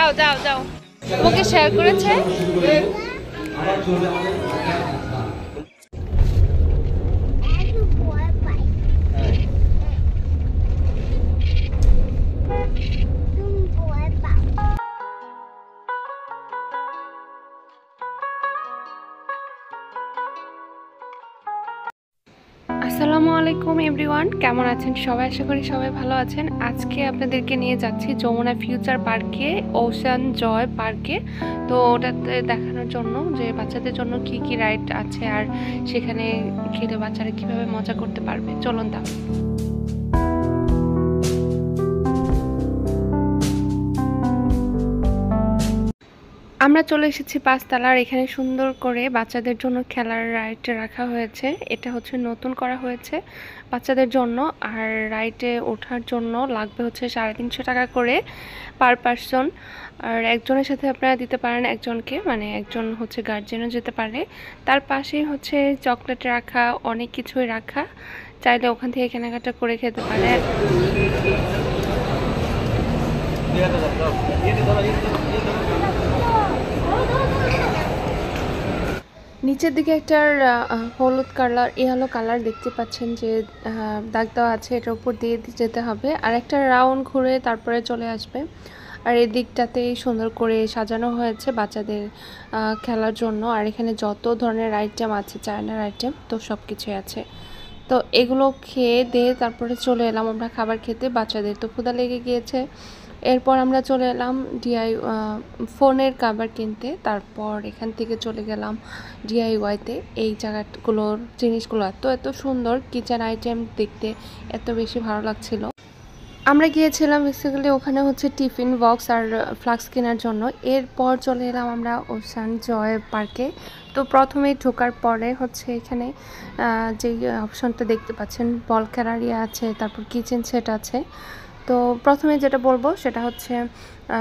যাও যাও যাও ওকে শেয়ার করেছে আসসালামু আলাইকুম এভরিওয়ান, কেমন আছেন সবাই? আশা করি সবাই ভালো আছেন। আজকে আপনাদেরকে নিয়ে যাচ্ছি যমুনা ফিউচার পার্কে, ওশান জয় পার্কে। তো ওটাতে দেখানোর জন্য যে বাচ্চাদের জন্য কি কি রাইড আছে আর সেখানে খেলে বাচ্চারা কিভাবে মজা করতে পারবে। চলুন তাহলে। আমরা চলে এসেছি পাঁচতলার। এখানে সুন্দর করে বাচ্চাদের জন্য খেলার রাইড রাখা হয়েছে। এটা হচ্ছে নতুন করা হয়েছে বাচ্চাদের জন্য। আর রাইডে ওঠার জন্য লাগবে হচ্ছে 350 টাকা করে পার পারসন। আর একজনের সাথে আপনারা দিতে পারেন একজনকে, মানে একজন হচ্ছে গার্জেনও যেতে পারে। তার পাশেই হচ্ছে চকলেট রাখা, অনেক কিছুই রাখা, চাইলে ওখান থেকে কেনাকাটা করে খেতে পারে। নিচের দিকে একটা হলুদ কালার, ইয়েলো কালার দেখতে পাচ্ছেন যে দাগ দেওয়া আছে, এটার উপর দিয়ে যেতে হবে। আর একটা রাউন্ড ঘুরে তারপরে চলে আসবে। আর এই দিকটাতেই সুন্দর করে সাজানো হয়েছে বাচ্চাদের খেলার জন্য। আর এখানে যত ধরনের আইটেম আছে, চায়নার আইটেম তো সব কিছুই আছে। তো এগুলো খেয়ে দিয়ে তারপরে চলে এলাম আমরা খাবার খেতে। বাচ্চাদের তো ক্ষুধা লেগে গিয়েছে। এরপর আমরা চলে এলাম ফোনের কভার কিনতে। তারপর এখান থেকে চলে গেলাম ডিআইওয়াইতে। এই জায়গাগুলোর জিনিসগুলো এত সুন্দর, কিচেন আইটেম দেখতে এত বেশি ভালো লাগছিল। আমরা গিয়েছিলাম বেসিক্যালি ওখানে হচ্ছে টিফিন বক্স আর ফ্লাক্স কেনার জন্য। এরপর চলে এলাম আমরা ওশান জয় পার্কে। তো প্রথমে ঢোকার পরে হচ্ছে এখানে যে অপশনটা দেখতে পাচ্ছেন, বল খেলার আছে, তারপর কিচেন সেট আছে। তো প্রথমে যেটা বলবো সেটা হচ্ছে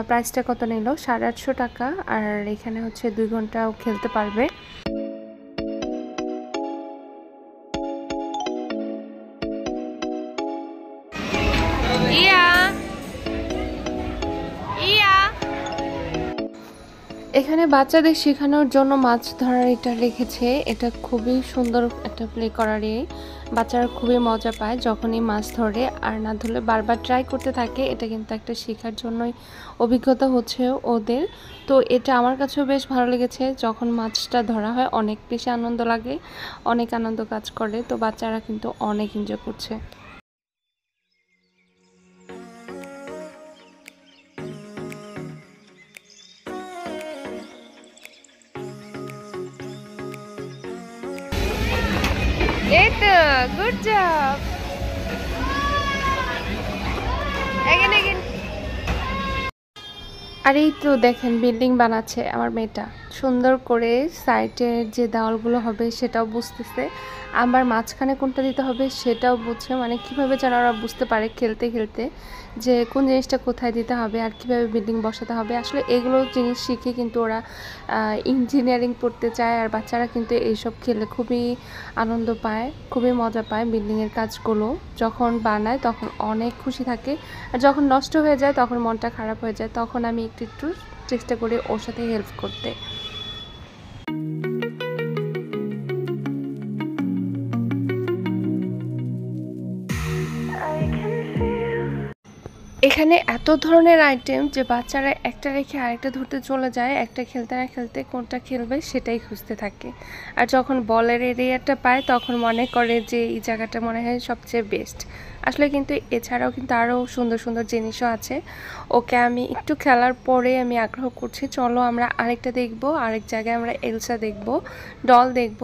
প্রাইসটা কত নিল, 850 টাকা। আর এখানে হচ্ছে 2 ঘন্টাও খেলতে পারবে। এখানে বাচ্চাদের শেখানোর জন্য মাছ ধরার এটা রেখেছে। এটা খুবই সুন্দর একটা প্লে করার। বাচ্চারা খুবই মজা পায় যখনই মাছ ধরে, আর না ধরলে বারবার ট্রাই করতে থাকে। এটা কিন্তু একটা শেখার জন্যই অভিজ্ঞতা হচ্ছে ওদের। তো এটা আমার কাছেও বেশ ভালো লেগেছে। যখন মাছটা ধরা হয় অনেক বেশি আনন্দ লাগে, অনেক আনন্দ কাজ করে। তো বাচ্চারা কিন্তু অনেক এনজয় করছে। Good job. আর এই তো দেখেন বিল্ডিং বানাচ্ছে আমার মেয়েটা সুন্দর করে। সাইডের যে দেওয়ালগুলো হবে সেটাও বুঝতেছে, আবার মাঝখানে কোনটা দিতে হবে সেটাও বুঝছে। মানে কিভাবে যেন ওরা বুঝতে পারে খেলতে খেলতে যে কোন জিনিসটা কোথায় দিতে হবে আর কিভাবে বিল্ডিং বসাতে হবে। আসলে এগুলো জিনিস শিখে কিন্তু ওরা ইঞ্জিনিয়ারিং পড়তে চায়। আর বাচ্চারা কিন্তু এইসব খেলে খুবই আনন্দ পায়, খুবই মজা পায়। বিল্ডিংয়ের কাজগুলো যখন বানায় তখন অনেক খুশি থাকে, আর যখন নষ্ট হয়ে যায় তখন মনটা খারাপ হয়ে যায়। তখন আমি একটু চেষ্টা করি ওর সাথে হেল্প করতে। এখানে এত ধরনের আইটেম যে বাচ্চারা একটা রেখে আরেকটা ধরতে চলে যায়, একটা খেলতে না খেলতে কোনটা খেলবে সেটাই খুঁজতে থাকে। আর যখন বলের এরিয়াটা পায় তখন মনে করে যে এই জায়গাটা মনে হয় সবচেয়ে বেস্ট। আসলে কিন্তু এছাড়াও কিন্তু আরও সুন্দর সুন্দর জিনিসও আছে। ওকে আমি একটু খেলার পরে আমি আগ্রহ করছি, চলো আমরা আরেকটা দেখব। আরেক জায়গায় আমরা এলসা দেখব, ডল দেখব।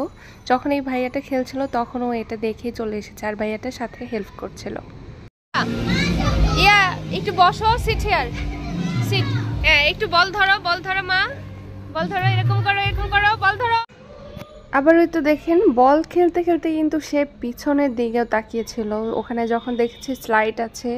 যখন এই ভাইয়াটা খেলছিল তখন ও এটা দেখেই চলে এসেছে, আর ভাইয়াটার সাথে হেল্প করছিল। একটু বসো, সিট হিয়ার, সিট। একটু বল ধরো, বল ধরো মা, বল ধরো, এরকম করো, এরকম করো, বল ধরো। আবার ওই তো দেখেন বল খেলতে খেলতে কিন্তু সে পিছনের দিকেও তাকিয়েছিল। ওখানে যখন দেখেছি স্লাইড আছে,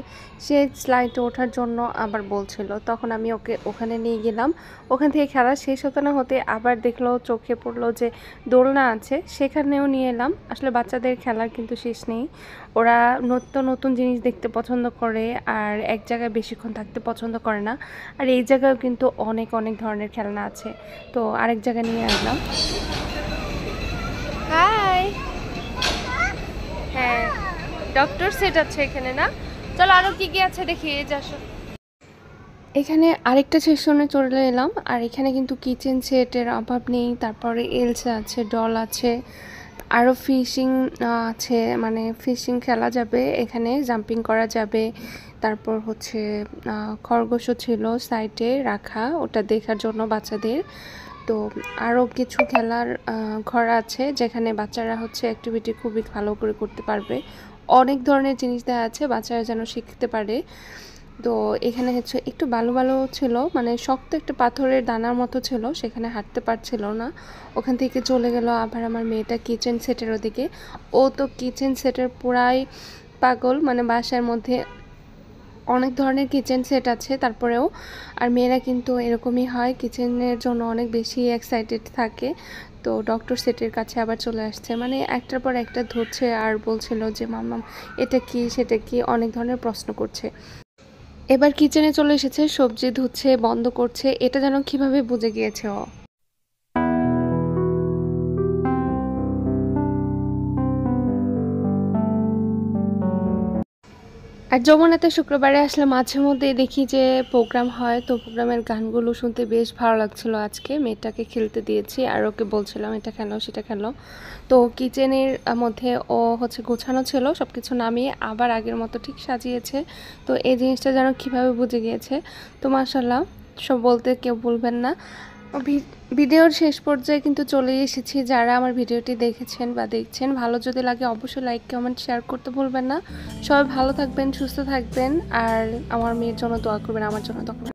সে স্লাইডে ওঠার জন্য আবার বলছিল। তখন আমি ওকে ওখানে নিয়ে গেলাম। ওখান থেকে খেলা শেষ হতে না হতে আবার দেখলো, চোখে পড়লো যে দোলনা আছে, সেখানেও নিয়ে এলাম। আসলে বাচ্চাদের খেলার কিন্তু শেষ নেই। ওরা নতুন নতুন জিনিস দেখতে পছন্দ করে আর এক জায়গায় বেশিক্ষণ থাকতে পছন্দ করে না। আর এই জায়গায়ও কিন্তু অনেক অনেক ধরনের খেলনা আছে, তো আরেক জায়গায় নিয়ে আসলাম। হাই। হ্যাঁ, ডক্টর সেট আছে এখানে না? চলো আরো কি কি আছে দেখি, এই যে আসো। এখানে আরেকটা সেকশনে চলে এলাম। আর এখানে কিন্তু কিচেন সেটের অভাব নেই। তারপরে এলসা আছে, ডল আছে, আরও ফিশিং আছে, মানে ফিশিং খেলা যাবে এখানে, জাম্পিং করা যাবে। তারপর হচ্ছে খরগোশও ছিল সাইডে রাখা, ওটা দেখার জন্য বাচ্চাদের। তো আরও কিছু খেলার ঘর আছে যেখানে বাচ্চারা হচ্ছে অ্যাক্টিভিটি খুবই ভালো করে করতে পারবে। অনেক ধরনের জিনিস দেওয়া আছে বাচ্চারা যেন শিখতে পারে। তো এখানে হচ্ছে একটু বালু বালু ছিল, মানে শক্ত একটা পাথরের দানার মতো ছিল, সেখানে হাঁটতে পারছিল না। ওখান থেকে চলে গেল আবার আমার মেয়েটা কিচেন সেটের ওদিকে। ও তো কিচেন সেটের পুরাই পাগল, মানে বাসার মধ্যে অনেক ধরনের কিচেন সেট আছে তারপরেও। আর মেয়েরা কিন্তু এরকমই হয়, কিচেনের জন্য অনেক বেশি এক্সাইটেড থাকে। তো ডক্টর সেটের কাছে আবার চলে আসছে, মানে একটার পর একটা ধরছে আর বলছিল যে মাম্মাম এটা কি সেটা কি, অনেক ধরনের প্রশ্ন করছে। এবার কিচেনে চলে এসেছে, সবজি ধুচ্ছে, বন্ধ করছে, এটা যেন কিভাবে বুঝে গিয়েছে ও। আর যমুনাতে শুক্রবারে আসলে মাঝে মধ্যে দেখি যে প্রোগ্রাম হয়, তো প্রোগ্রামের গানগুলো শুনতে বেশ ভালো লাগছিল। আজকে মেয়েটাকে খেলতে দিয়েছি আর ওকে বলছিলাম এটা খেলো সেটা খেলো। তো কিচেনের মধ্যে ও হচ্ছে গোছানো ছিল, সব কিছু নামিয়ে আবার আগের মতো ঠিক সাজিয়েছে। তো এই জিনিসটা যেন কীভাবে বুঝে গিয়েছে। তো মাশাল্লাহ, সব বলতে কেউ বলবেন না। ভিডিওর শেষ পর্যায়ে কিন্তু চলে এসেছি। যারা আমার ভিডিওটি দেখেছেন বা দেখছেন, ভালো যদি লাগে অবশ্যই লাইক কমেন্ট শেয়ার করতে ভুলবেন না। সবাই ভালো থাকবেন, সুস্থ থাকবেন, আর আমার মেয়ের জন্য দোয়া করবেন, আমার জন্য দোয়া করবেন।